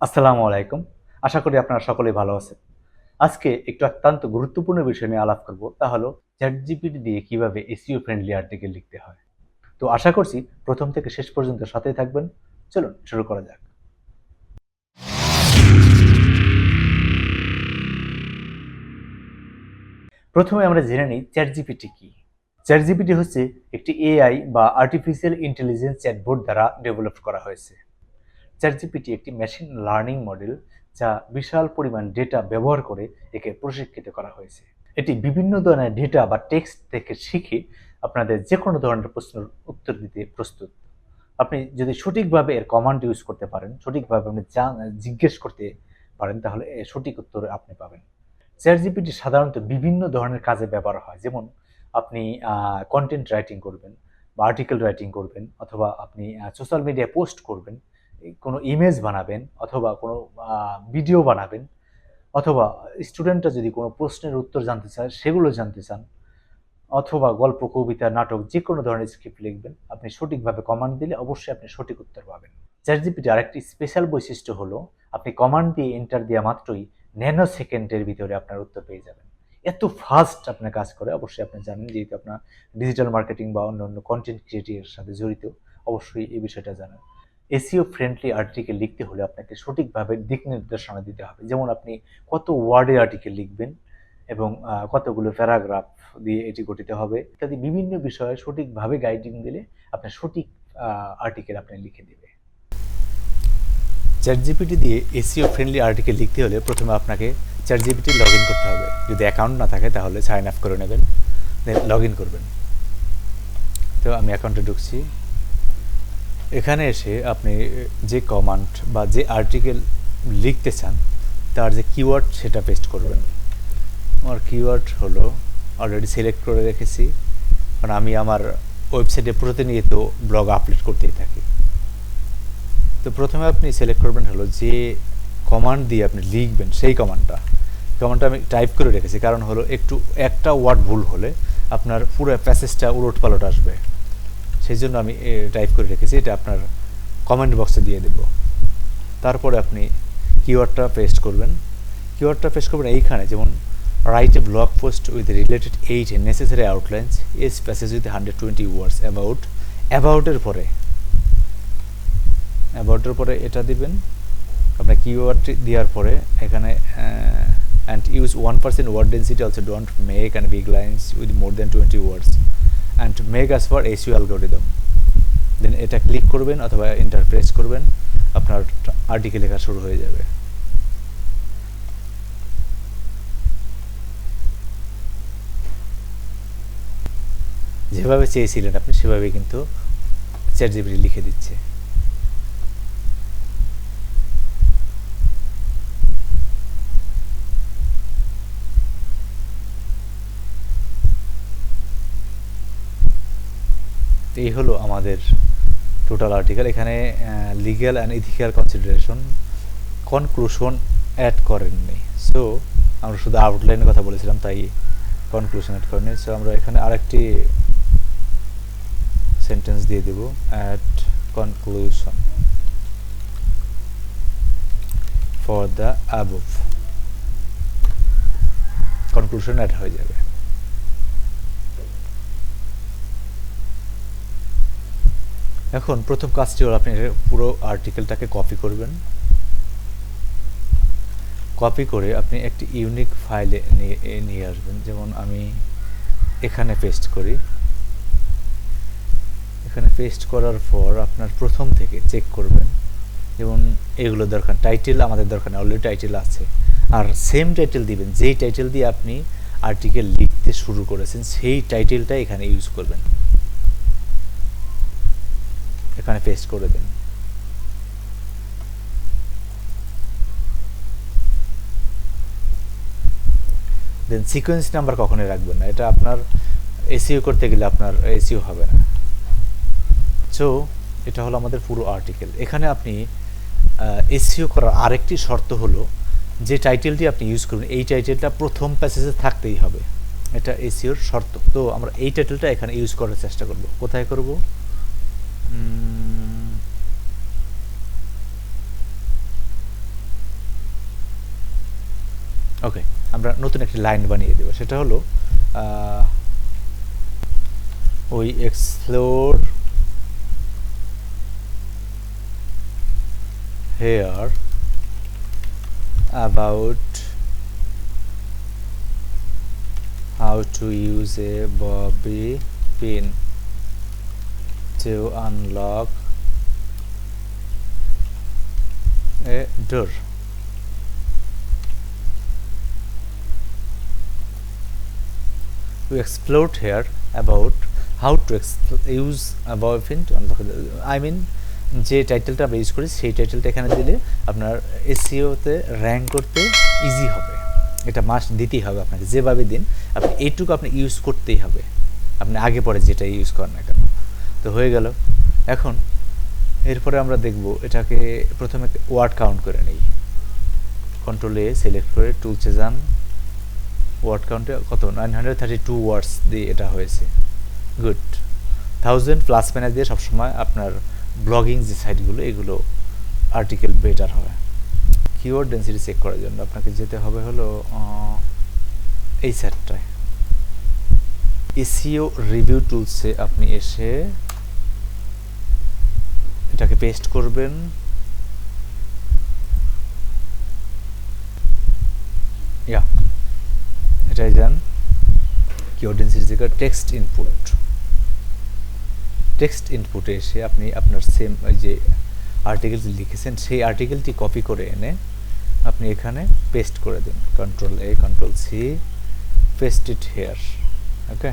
আসসালামু আলাইকুম। আশা করি আপনারা সকলেই ভালো আছেন। আজকে একটু অত্যন্ত গুরুত্বপূর্ণ বিষয় নিয়ে আলাপ করব। তা হলো ChatGPT দিয়ে কিভাবে SEO ফ্রেন্ডলি আর্টিকেল লিখতে হয়। তো আশা করছি প্রথম থেকে শেষ পর্যন্ত সাথেই থাকবেন। চলুন শুরু করা যাক। প্রথমে আমরা জেনে নিই ChatGPT কি। ChatGPT হচ্ছে একটি AI বা আর্টিফিশিয়াল ইন্টেলিজেন্স চ্যাটবট দ্বারা ডেভেলপ করা হয়েছে। ChatGPT একটি মেশিন লার্নিং মডেল যা বিশাল পরিমাণ ডেটা ব্যবহার করে একে প্রশিক্ষিত করা হয়েছে। এটি বিভিন্ন ধরনের ডেটা বা টেক্সট থেকে শিখে আপনাদের যে কোনো ধরনের প্রশ্নের উত্তর দিতে প্রস্তুত। আপনি যদি সঠিকভাবে এর কমান্ড ইউজ করতে পারেন, সঠিকভাবে আপনি জিজ্ঞেস করতে পারেন, তাহলে এর সঠিক উত্তর আপনি পাবেন। ChatGPT সাধারণত বিভিন্ন ধরনের কাজে ব্যবহার হয়। যেমন আপনি কন্টেন্ট রাইটিং করবেন বা আর্টিকেল রাইটিং করবেন, অথবা আপনি সোশ্যাল মিডিয়ায় পোস্ট করবেন, কোনো ইমেজ বানাবেন, অথবা কোনো ভিডিও বানাবেন, অথবা স্টুডেন্টরা যদি কোনো প্রশ্নের উত্তর জানতে চায় সেগুলো জানতে চান, অথবা গল্প, কবিতা, নাটক যে কোনো ধরনের স্ক্রিপ্ট লিখবেন, আপনি সঠিকভাবে কমান্ড দিলে অবশ্যই আপনি সঠিক উত্তর পাবেন। ChatGPT আরেকটি স্পেশাল বৈশিষ্ট্য হলো আপনি কমান্ড দিয়ে এন্টার দেওয়া মাত্রই ন্যানো সেকেন্ডের ভিতরে আপনার উত্তর পেয়ে যাবেন। এত ফাস্ট আপনার কাজ করে। অবশ্যই আপনি জানেন, যেহেতু আপনার ডিজিটাল মার্কেটিং বা অন্যান্য কন্টেন্ট ক্রিয়েটিভের সাথে জড়িত, অবশ্যই এই বিষয়টা জানেন। এসইও ফ্রেন্ডলি আর্টিকেল লিখতে হলে আপনাকে সঠিকভাবে দিক নির্দেশনা দিতে হবে। যেমন আপনি কত ওয়ার্ডের আর্টিকেল লিখবেন এবং কতগুলো প্যারাগ্রাফ দিয়ে এটি গঠিত হবে ইত্যাদি বিভিন্ন বিষয়ে সঠিকভাবে গাইডিং দিলে আপনার সঠিক আর্টিকেল আপনি লিখে দেবে। চ্যাটজিপিটি দিয়ে এসইও ফ্রেন্ডলি আর্টিকেল লিখতে হলে প্রথমে আপনাকে চ্যাটজিপিটি লগ ইন করতে হবে। যদি অ্যাকাউন্ট না থাকে তাহলে সাইন আপ করে নেবেন, দেন লগ ইন করবেন। তো আমি অ্যাকাউন্টে ঢুকছি। এখানে এসে আপনি যে কমান্ড বা যে আর্টিকেল লিখতে চান তার যে কিওয়ার্ড সেটা পেস্ট করবেন। আমার কিওয়ার্ড হলো অলরেডি সিলেক্ট করে রেখেছি, কারণ আমি আমার ওয়েবসাইটে প্রতিনিয়ত ব্লগ আপলোড করতেই থাকি। তো প্রথমে আপনি সিলেক্ট করবেন হলো যে কমান্ড দিয়ে আপনি লিখবেন সেই কমান্ডটা আমি টাইপ করে রেখেছি, কারণ হলো একটু একটা ওয়ার্ড ভুল হলে আপনার পুরো প্যাসেজটা উলট পালট আসবে, সেই জন্য আমি টাইপ করে রেখেছি। এটা আপনার কমেন্ট বক্সে দিয়ে দেব। তারপরে আপনি কিওয়ার্ডটা পেস্ট করবেন। এইখানে, যেমন write a blog post with related 8 necessary outlines as passage with 120 words অ্যাবাউটের পরে এটা দিবেন। আপনার কিওয়ার্ডটি দেওয়ার পরে এখানে and use 1% word density, also don't make and big lines with more than 20 words and make as for SEO algorithm. Then এটা ক্লিক করবেন অথবা এন্টার প্রেস করবেন, আপনার আর্টিকেল লেখা শুরু হয়ে যাবে। যেভাবে চেয়েছিলেন আপনি সেভাবেই কিন্তু চ্যাটজিপিটি লিখে দিচ্ছে। এই হলো আমাদের টোটাল আর্টিকেল। এখানে legal and ethical consideration, conclusion add করেননি। সো আমরা শুধু আউটলাইনের কথা বলেছিলাম, তাই কনক্লুশন অ্যাড করেনি। সো আমরা এখানে আরেকটি সেন্টেন্স দিয়ে দেব, at conclusion for the above. Conclusion add হয়ে যাবে। এখন প্রথম কাজটি হলো আপনি পুরো আর্টিকেলটাকে কপি করবেন। কপি করে আপনি একটি ইউনিক ফাইলে নিয়ে আসবেন। যেমন আমি এখানে পেস্ট করি। এখানে পেস্ট করার পর আপনার প্রথম থেকে চেক করবেন, যেমন এগুলো দরকার। টাইটেল আমাদের দরকার না, অলরেডি টাইটেল আছে। আর সেম টাইটেল দিবেন, যেই টাইটেল দিয়ে আপনি আর্টিকেল লিখতে শুরু করেছেন সেই টাইটেলটা এখানে ইউজ করবেন। এখানে পেস্ট করে দেন। দেন সিকোয়েন্স নাম্বার কখনোই রাখবেন না, এটা আপনার এসইও করতে গেলে আপনার এসইও হবে না। সো এটা হলো আমাদের পুরো আর্টিকেল। এখানে আপনি এসইও করার আরেকটি শর্ত হলো যে টাইটেলটি আপনি ইউজ করবেন এই টাইটেলটা প্রথম প্যাসেজে থাকতেই হবে, এটা এসইওর শর্ত। তো আমরা এই টাইটেলটা এখানে ইউজ করার চেষ্টা করব। কোথায় করব? ওকে, আমরা নতুন একটি লাইন বানিয়ে দেব, সেটা হলো we explore here about how to use a bobby pin to unlock a door. We explored here about how to use a bobby pin to unlock the door. I mean যে টাইটেলটা আমরা use করি সেই টাইটেলটা এখানে দিলে আপনার এসইওতে rank করতে ইজি হবে। এটা মাস্ট দিতেই হবে আপনাকে, যেভাবে দিন আপনি এইটুকু আপনি ইউজ করতেই হবে, আপনি আগে পরে যেটা ইউজ করেন না কেন। তো হয়ে গেল। এখন এরপরে আমরা দেখব এটাকে প্রথমে ওয়ার্ড কাউন্ট করে নেই। কন্ট্রোল এ সিলেক্ট করে টুলসে যান, ওয়ার্ড কাউন্টে কত 932 ওয়ার্ডস দিয়ে এটা হয়েছে। গুড। 1000 প্লাস মাইনাস দিয়ে সবসময় আপনার ব্লগিং যে সাইটগুলো এগুলো আর্টিকেল বেটার হয়। কিওয়ার্ড ডেন্সিটি চেক করার জন্য আপনাকে যেতে হবে হলো এই সাইটটায়, এসইও রিভিউ টুলসে আপনি এসে এটাকে পেস্ট করবেন। এটাই যান, keyword density checker, text input. Text ইনপুটে এসে আপনি আপনার সেম ওই যে আর্টিকেলটি লিখেছেন সেই আর্টিকেলটি কপি করে এনে আপনি এখানে পেস্ট করে দিন। Control A control C, paste it here. Okay,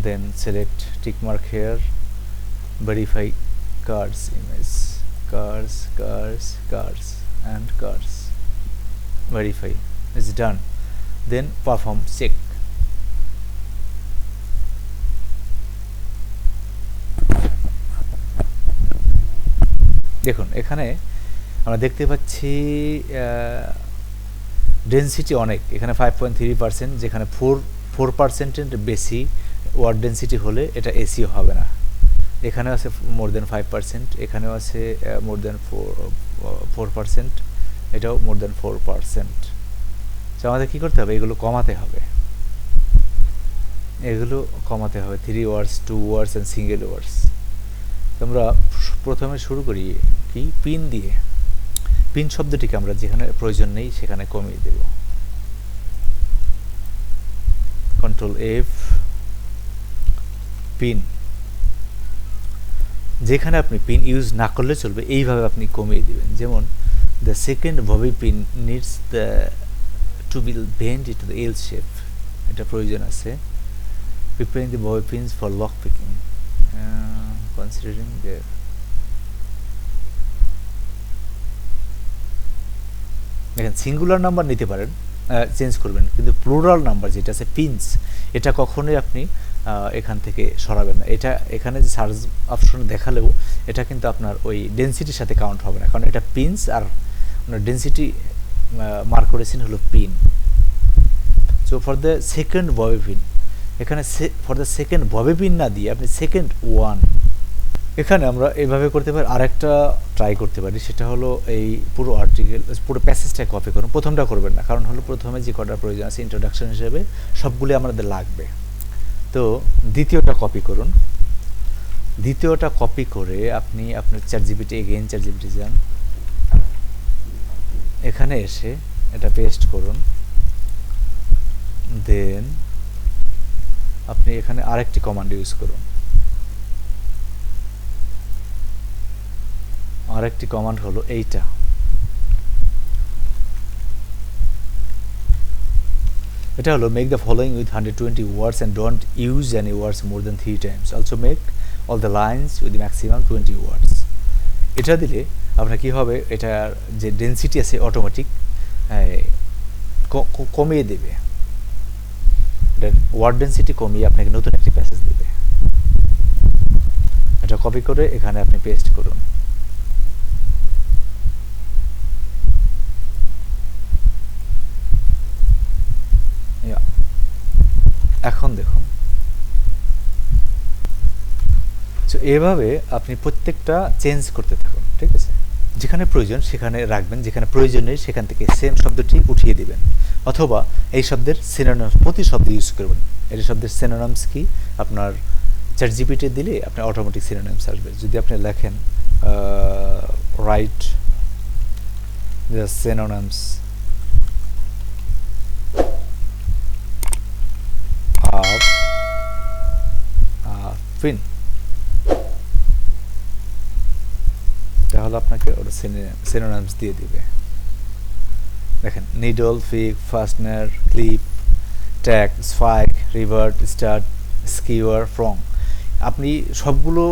then select tick mark here, verify cars image, cars and cars, verify is done, then perform check. দেখুন এখানে আমরা দেখতে পাচ্ছি ডেন্সিটি অনেক, এখানে 5.3%, যেখানে 4% বেশি ওয়ার্ড ডেন্সিটি হলে এটা এসিও হবে না। এখানেও আছে মোর দেন 5%, এখানেও আছে মোর দেন 4%, এটাও মোর দেন 4%। তো আমাদের কী করতে হবে, এগুলো কমাতে হবে, এগুলো কমাতে হবে। 3 ওয়ার্ডস, 2 ওয়ার্ডস অ্যান্ড সিঙ্গেল ওয়ার্ডস। আমরা প্রথমে শুরু করি কি পিন দিয়ে। পিন শব্দটিকে আমরা যেখানে প্রয়োজন নেই সেখানে কমিয়ে দেব। Control F, pin. যেখানে আপনি পিন ইউজ না করলে চলবে এইভাবে আপনি কমিয়ে দেবেন। যেমন the second bobby pin needs the to be bend it to the L shape, এটা প্রয়োজন আছে। Preparing the bobby pins for lock picking, considering the দেখেন সিঙ্গুলার নাম্বার নিতে পারেন, চেঞ্জ করবেন, কিন্তু প্লুরাল নাম্বার যেটা আছে পিনস, এটা কখনোই আপনি এখান থেকে সরাবেন না। এটা এখানে যে সার্চ অপশন দেখালেও এটা কিন্তু আপনার ওই ডেন্সিটির সাথে কাউন্ট হবে না, কারণ এটা পিনস আর আপনার ডেন্সিটি মার্ক করেছেন হলো pin. So for the second bobby pin, এখানে for the second bobby pin না দিয়ে আপনি সেকেন্ড ওয়ান, এখানে আমরা এইভাবে করতে পারি। আরেকটা ট্রাই করতে পারি, সেটা হলো এই পুরো আর্টিকেল পুরো প্যাসেজটা কপি করুন। প্রথমটা করবেন না, কারণ হলো প্রথমে যে কটার প্রয়োজন আছে ইন্ট্রোডাকশন হিসেবে সবগুলি আমাদের লাগবে। তো দ্বিতীয়টা কপি করুন। দ্বিতীয়টা কপি করে আপনি আপনার চ্যাটজিপিটি, এগেইন চ্যাটজিপিটি যান, এখানে এসে এটা পেস্ট করুন। দেন আপনি এখানে আরেকটি কমান্ড ইউজ করুন। আরেকটি কমান্ড হলো এইটা, এটা হলো make the following with 120 words and don't use any words more than 3 times, also make all the lines with maximum 20 words. এটা দিলে আপনার কী হবে, এটার যে ডেন্সিটি আছে অটোমেটিক কমিয়ে দেবে, এটার ওয়ার্ড ডেন্সিটি কমিয়ে আপনাকে নতুন একটি প্যাসেজ দেবে। এটা কপি করে এখানে আপনি পেস্ট করুন। এখন দেখুন, তো এভাবে আপনি প্রত্যেকটা চেঞ্জ করতে থাকুন, ঠিক আছে। যেখানে প্রয়োজন সেখানে রাখবেন, যেখানে প্রয়োজন নেই সেখান থেকে সেম শব্দটি উঠিয়ে দিবেন, অথবা এই শব্দের সিনোনিমস প্রতি শব্দ ইউজ করবেন। এই শব্দের সিনোনিমস কি আপনার চ্যাট জিপিটি দিলে আপনি অটোমেটিক সিনোনিমস আসবে। যদি আপনি লেখেন write the synonyms of fin, তাহলে আপনাকে ওটা সিনোনিমস দিয়ে দিবে। দেখেন needle, peg, fastener, clip, tag, spike, rivet, start, skewer, prong. আপনি সবগুলো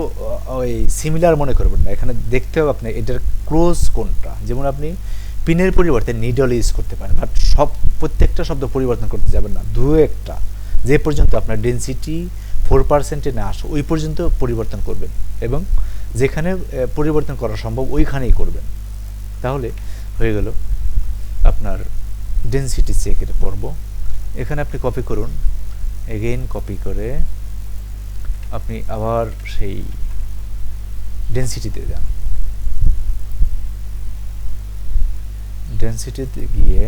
ওই সিমিলার মনে করবেন না, এখানে দেখতে হবে আপনি এটার ক্লোজ কোনটা। যেমন আপনি পিনের পরিবর্তে নিডল ইউজ করতে পারেন, বাট প্রত্যেকটা শব্দ পরিবর্তন করতে যাবেন না, দু একটা যে পর্যন্ত আপনার ডেনসিটি 4% না আসে ওই পর্যন্ত পরিবর্তন করবেন, এবং যেখানে পরিবর্তন করা সম্ভব ওইখানেই করবেন। তাহলে হয়ে গেল আপনার ডেনসিটি চেকের পর্ব। এখানে আপনি কপি করুন, এগেইন কপি করে আপনি আবার সেই ডেনসিটিতে যান। ডেনসিটিতে গিয়ে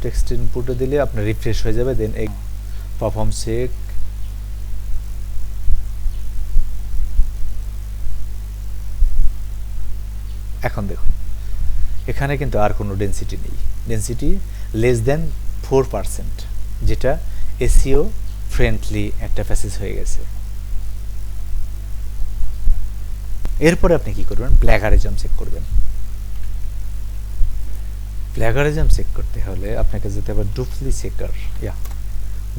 টেক্সট ইনপুটে দিলে আপনার রিফ্রেশ হয়ে যাবে। দেন পারফর্ম চেক, এখন দেখুন এখানে কিন্তু আর কোনো ডেনসিটি নেই, ডেনসিটি লেস দেন 4%, যেটা এসইও ফ্রেন্ডলি একটা প্যাসেজ হয়ে গেছে। এরপরে আপনি কি করবেন, প্ল্যাগারিজম চেক করবেন। প্ল্যাগারিজম চেক করতে হলে আপনাকে যেতে হবে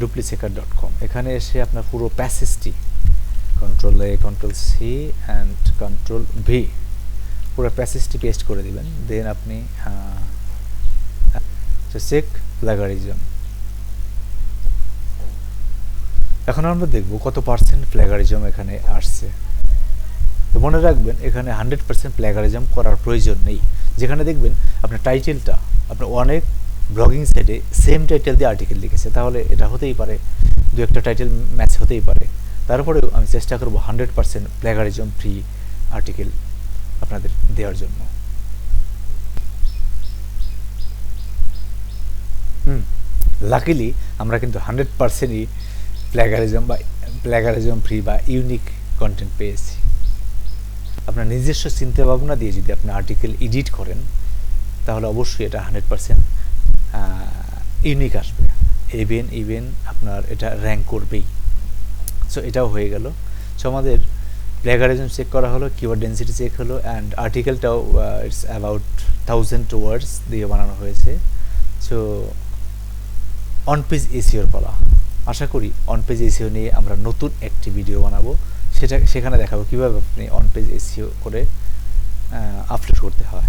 ডুপ্লিচেকার.com। এখানে এসে আপনার পুরো প্যাসেজটি control A, control C and control V পুরো প্যাসেজটি পেস্ট করে দিবেন। দেন আপনি চেক প্ল্যাগারিজম। এখন আমরা দেখব কত পার্সেন্ট প্ল্যাগারিজম এখানে আসছে। তো মনে রাখবেন এখানে 100% প্ল্যাগারিজম করার প্রয়োজন নেই। যেখানে দেখবেন আপনার টাইটেলটা আপনার অনেক ব্লগিং সাইটে সেম টাইটেল দিয়ে আর্টিকেল লিখেছে, তাহলে এটা হতেই পারে, দু একটা টাইটেল ম্যাচ হতেই পারে। তারপরেও আমি চেষ্টা করব 100% প্ল্যাগারিজম ফ্রি আর্টিকেল আপনাদের দেওয়ার জন্য। লাকিলি আমরা কিন্তু 100%ই প্ল্যাগারিজম ফ্রি বা ইউনিক কন্টেন্ট পেয়েছি। আপনার নিজস্ব চিন্তা ভাবনা দিয়ে যদি আপনি আর্টিকেল এডিট করেন তাহলে অবশ্যই এটা 100% ইউনিক আসবে, ইভেন আপনার এটা র্যাঙ্ক করবেই। সো এটাও হয়ে গেল। সো আমাদের প্ল্যাগারিজম চেক করা হলো, কিওয়ার্ড ডেনসিটি চেক হলো, অ্যান্ড আর্টিকেলটাও ইটস অ্যাবাউট 1000 ওয়ার্ডস দিয়ে বানানো হয়েছে। সো অন পেজ এসইওর পালা। আশা করি অন পেজ এসইও নিয়ে আমরা নতুন একটি ভিডিও বানাবো, সেখানে দেখাবো কীভাবে আপনি অন পেজ এসইও করে আপলোড করতে হয়।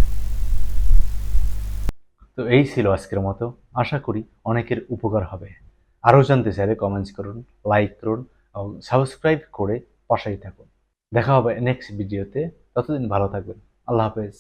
তো এই ছিল আজকের মতো, আশা করি অনেকের উপকার হবে। আরও জানতে চাইলে কমেন্টস করুন, লাইক করুন এবং সাবস্ক্রাইব করে পাশেই থাকুন। দেখা হবে নেক্সট ভিডিওতে, ততদিন ভালো থাকবেন। আল্লাহ হাফেজ।